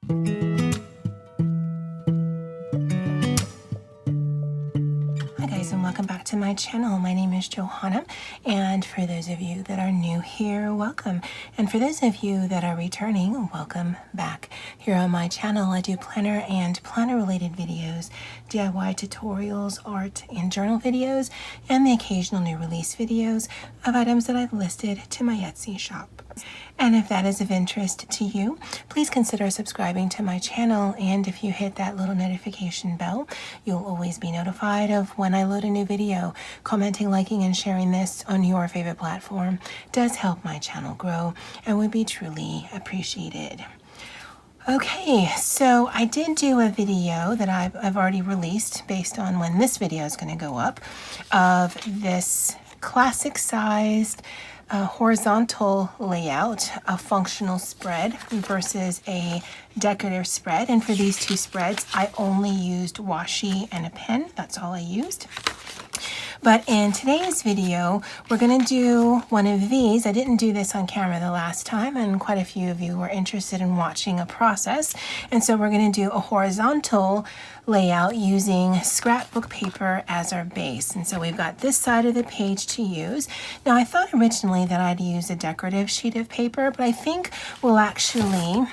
Hi guys, and welcome back to my channel. My name is Johanna, and for those of you that are new here, welcome. And for those of you that are returning, welcome back. Here on my channel, I do planner and planner related videos, DIY tutorials, art and journal videos, and the occasional new release videos of items that I've listed to my Etsy shop. And if that is of interest to you, please consider subscribing to my channel, and if you hit that little notification bell, you'll always be notified of when I load a new video. Commenting, liking, and sharing this on your favorite platform does help my channel grow and would be truly appreciated. Okay, so I did do a video that I've already released based on when this video is going to go up, of this classic sized horizontal layout, a functional spread versus a decorative spread. And for these two spreads, I only used washi and a pen. That's all I used. But in today's video, we're going to do one of these. I didn't do this on camera the last time, and quite a few of you were interested in watching a process. And so we're going to do a horizontal layout using scrapbook paper as our base. And so we've got this side of the page to use. Now, I thought originally that I'd use a decorative sheet of paper, but I think we'll actually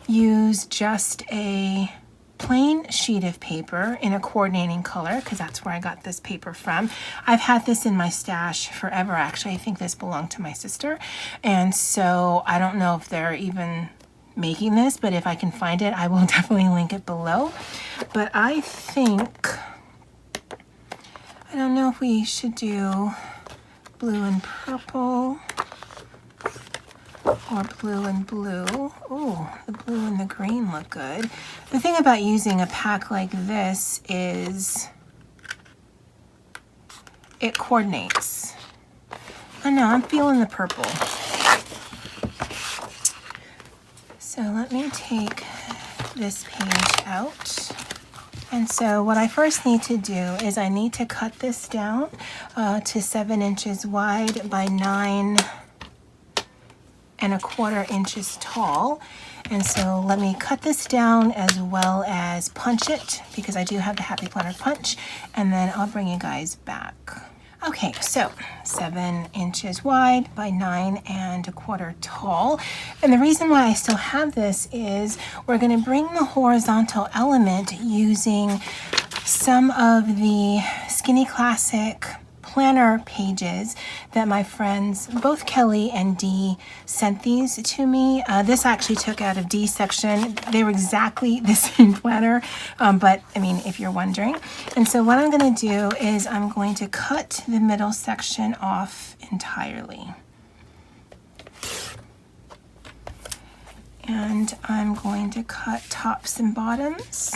use just a plain sheet of paper in a coordinating color, because that's where I got this paper from. I've had this in my stash forever, actually. I think this belonged to my sister, and so I don't know if they're even making this, but if I can find it, I will definitely link it below. But I think, I don't know if we should do blue and purple or blue and blue. Oh, the blue and the green look good. The thing about using a pack like this is it coordinates. I know, I'm feeling the purple. So let me take this page out. And so what I first need to do is I need to cut this down to 7 inches wide by 9¼ inches tall. And so let me cut this down as well as punch it, because I do have the Happy Planner punch, and then I'll bring you guys back. Okay, so 7 inches wide by 9¼ tall. And the reason why I still have this is we're going to bring the horizontal element using some of the Skinny Classic planner pages that my friends, both Kelly and Dee, sent these to me. This I actually took out of Dee's section. They were exactly the same planner, but I mean, if you're wondering. And so what I'm going to do is I'm going to cut the middle section off entirely. And I'm going to cut tops and bottoms.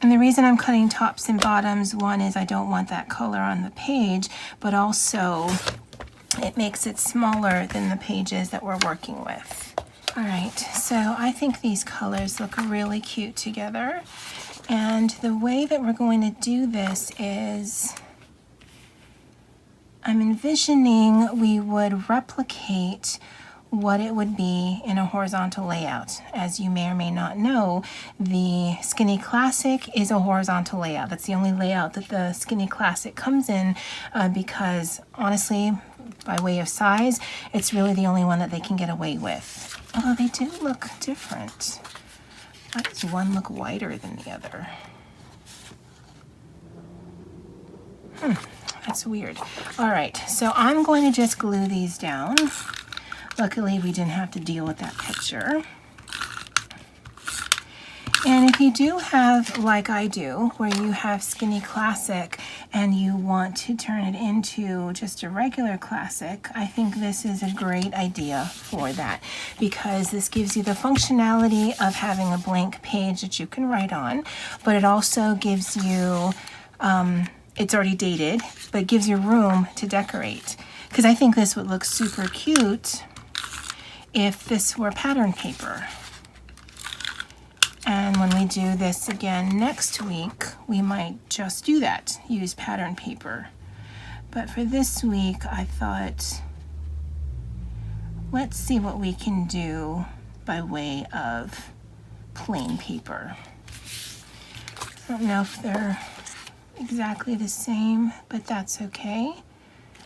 And the reason I'm cutting tops and bottoms, one is I don't want that color on the page, but also it makes it smaller than the pages that we're working with. All right, so I think these colors look really cute together. And the way that we're going to do this is I'm envisioning we would replicate what it would be in a horizontal layout. As you may or may not know, the Skinny Classic is a horizontal layout. That's the only layout that the Skinny Classic comes in, because honestly, by way of size, it's really the only one that they can get away with. Although they do look different. Why does one look wider than the other? That's weird. All right, so I'm going to just glue these down. Luckily, we didn't have to deal with that picture. And if you do have, like I do, where you have Skinny Classic and you want to turn it into just a regular classic, I think this is a great idea for that, because this gives you the functionality of having a blank page that you can write on, but it also gives you, it's already dated, but it gives you room to decorate. Because I think this would look super cute if this were pattern paper. And when we do this again next week, we might just do that, use pattern paper. But for this week, I thought, let's see what we can do by way of plain paper. I don't know if they're exactly the same, but that's okay.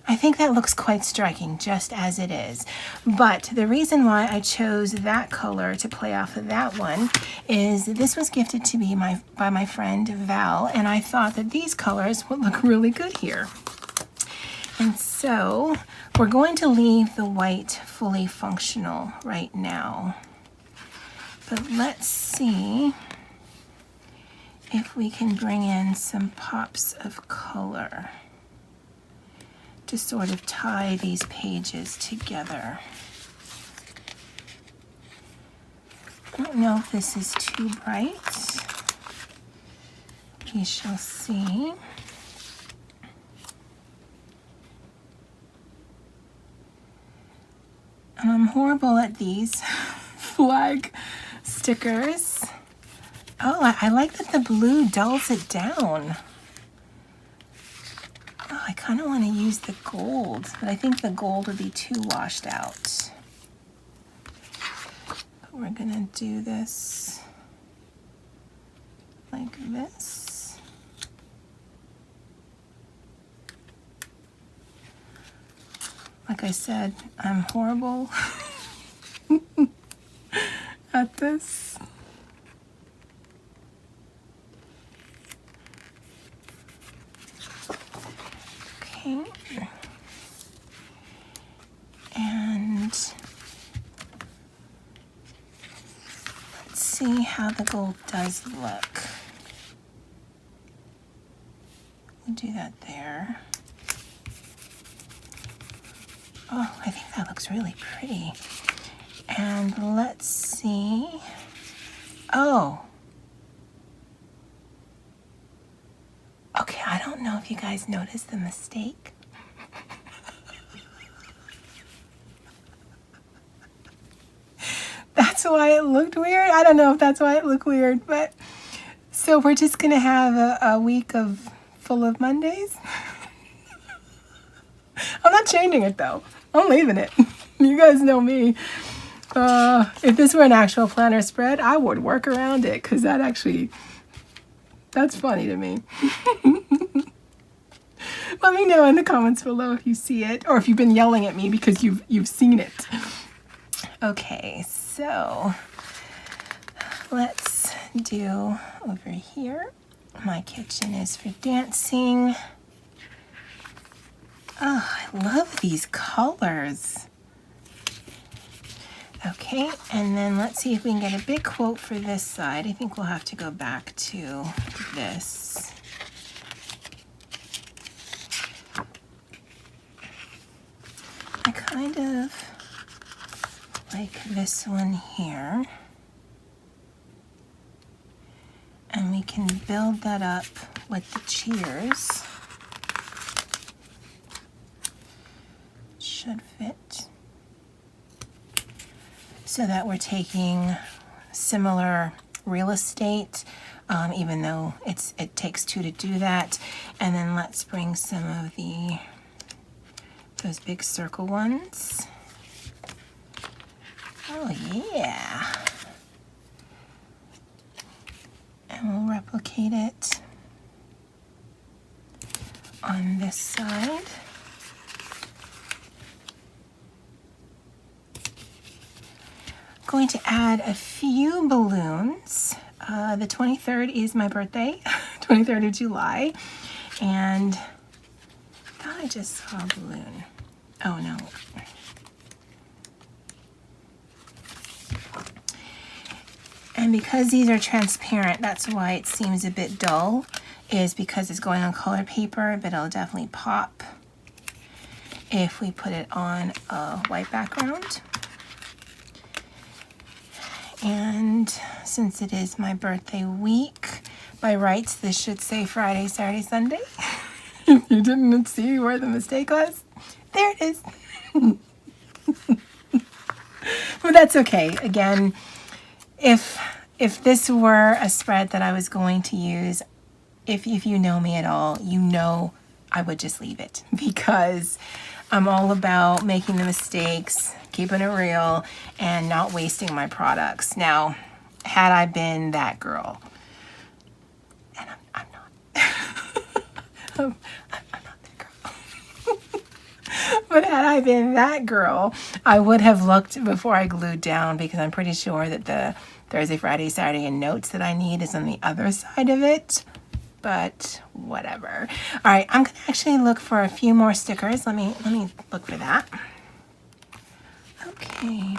I think that looks quite striking just as it is. But the reason why I chose that color to play off of that one is this was gifted to me by my friend Val, and I thought that these colors would look really good here. And so we're going to leave the white fully functional right now. But let's see if we can bring in some pops of color to sort of tie these pages together. I don't know if this is too bright. We shall see. And I'm horrible at these flag stickers. Oh, I like that the blue dulls it down. Oh, I kind of want to use the gold, but I think the gold would be too washed out. But we're gonna do this like this. Like I said, I'm horrible at this. Okay. And let's see how the gold does look. We'll do that there. Oh, I think that looks really pretty. And let's see. Oh. Okay, I don't know if you guys noticed the mistake. That's why it looked weird. I don't know if that's why it looked weird, but so we're just gonna have a week of full of Mondays. I'm not changing it though. I'm leaving it. You guys know me. If this were an actual planner spread, I would work around it because that's funny to me. Let me know in the comments below if you see it or if you've been yelling at me because you've seen it. Okay, so let's do over here. My kitchen is for dancing. Oh, I love these colors. Okay, and then let's see if we can get a big quote for this side. I think we'll have to go back to this. I kind of like this one here. And we can build that up with the cheers. Should fit. So that we're taking similar real estate, even though it takes two to do that. And then let's bring some of those big circle ones. Oh yeah. And we'll replicate it on this side. Going to add a few balloons. The 23rd is my birthday, 23rd of July, and I thought I just saw a balloon. Oh no. And because these are transparent, that's why it seems a bit dull, is because it's going on color paper, but it'll definitely pop if we put it on a white background. And since it is my birthday week, by rights, this should say Friday, Saturday, Sunday. If you didn't see where the mistake was, there it is. But that's okay. Again, if this were a spread that I was going to use, if you know me at all, you know I would just leave it, because I'm all about making the mistakes, keeping it real, and not wasting my products. Now, had I been that girl, and I'm not, I'm not that girl. But had I been that girl, I would have looked before I glued down, because I'm pretty sure that the Thursday, Friday, Saturday, and notes that I need is on the other side of it. But whatever. All right, I'm gonna actually look for a few more stickers. Let me look for that. Okay.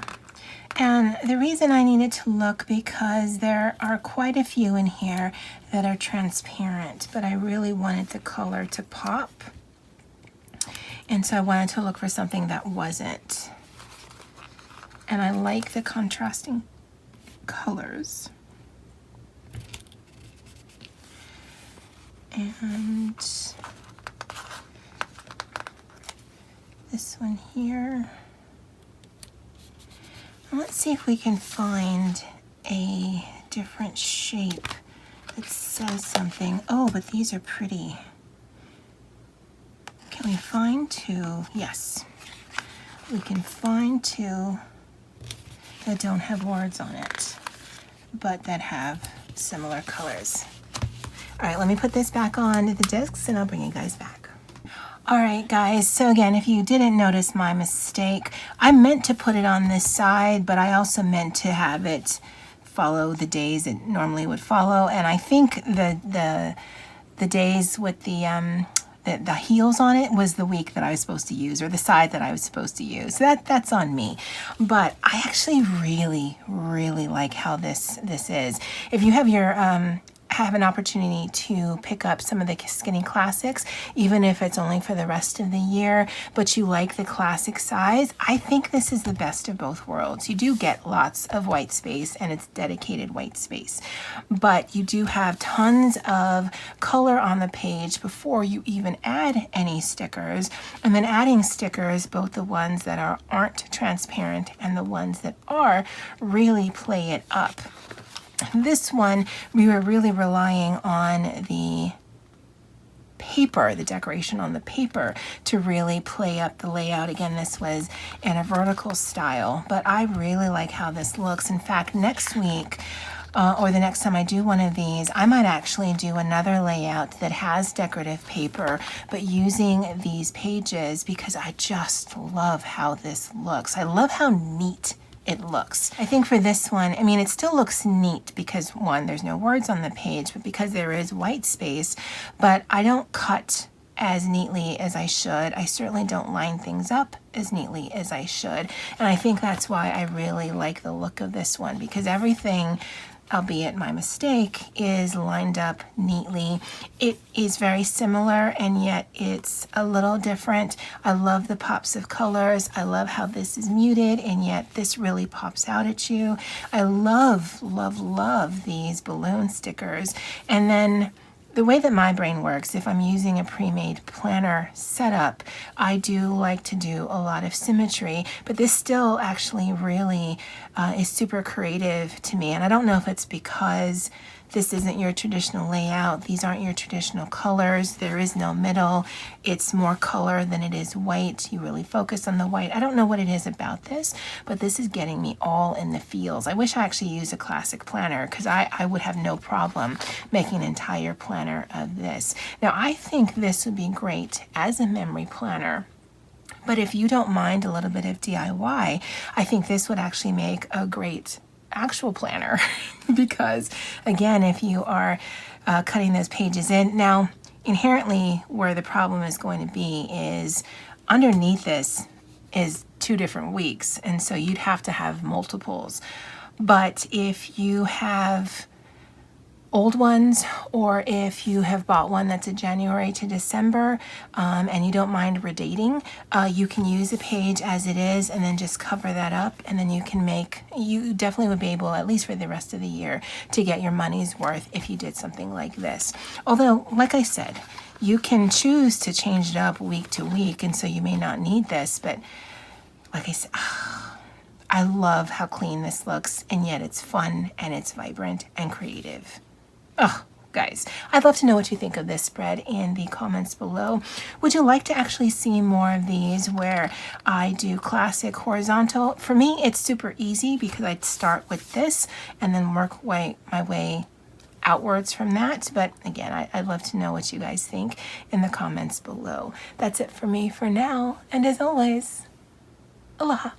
And the reason I needed to look, because there are quite a few in here that are transparent, but I really wanted the color to pop. And so I wanted to look for something that wasn't. And I like the contrasting colors. And this one here. Let's see if we can find a different shape that says something. Oh, but these are pretty. Can we find two? Yes. We can find two that don't have words on it, but that have similar colors. All right, let me put this back on the discs and I'll bring you guys back. All right, guys, so again, if you didn't notice my mistake, I meant to put it on this side, but I also meant to have it follow the days it normally would follow. And I think the days with the heels on it was the week that I was supposed to use, or the side that I was supposed to use. So that's on me. But I actually really, really like how this is. If you have your have an opportunity to pick up some of the Skinny Classics, even if it's only for the rest of the year, but you like the classic size, I think this is the best of both worlds. You do get lots of white space, and it's dedicated white space, but you do have tons of color on the page before you even add any stickers. And then adding stickers, both the ones that aren't transparent and the ones that are, really play it up. This one, we were really relying on the paper, the decoration on the paper, to really play up the layout. Again, this was in a vertical style, but I really like how this looks. In fact, next week, or the next time I do one of these, I might actually do another layout that has decorative paper, but using these pages, because I just love how this looks. I love how neat it looks. I think for this one, I mean, it still looks neat because, one, there's no words on the page, but because there is white space, but I don't cut as neatly as I should. I certainly don't line things up as neatly as I should. And I think that's why I really like the look of this one, because everything, albeit my mistake, is lined up neatly. It is very similar, and yet it's a little different. I love the pops of colors. I love how this is muted, and yet this really pops out at you. I love, love, love these balloon stickers. And then the way that my brain works, if I'm using a pre-made planner setup, I do like to do a lot of symmetry, but this still actually really is super creative to me. And I don't know if it's because this isn't your traditional layout. These aren't your traditional colors. There is no middle. It's more color than it is white. You really focus on the white. I don't know what it is about this, but this is getting me all in the feels. I wish I actually used a classic planner, because I would have no problem making an entire planner of this. Now, I think this would be great as a memory planner. But if you don't mind a little bit of DIY, I think this would actually make a great actual planner because, again, if you are cutting those pages in. Now, inherently, where the problem is going to be is underneath this is 2 different weeks, and so you'd have to have multiples. But if you have old ones, or if you have bought one that's a January to December, and you don't mind redating, you can use a page as it is and then just cover that up, and then you definitely would be able, at least for the rest of the year, to get your money's worth if you did something like this. Although, like I said, you can choose to change it up week to week, and so you may not need this, but like I said, I love how clean this looks, and yet it's fun and it's vibrant and creative. Oh, guys, I'd love to know what you think of this spread in the comments below. Would you like to actually see more of these where I do classic horizontal? For me, it's super easy because I'd start with this and then work my way outwards from that. But again, I'd love to know what you guys think in the comments below. That's it for me for now. And as always, aloha.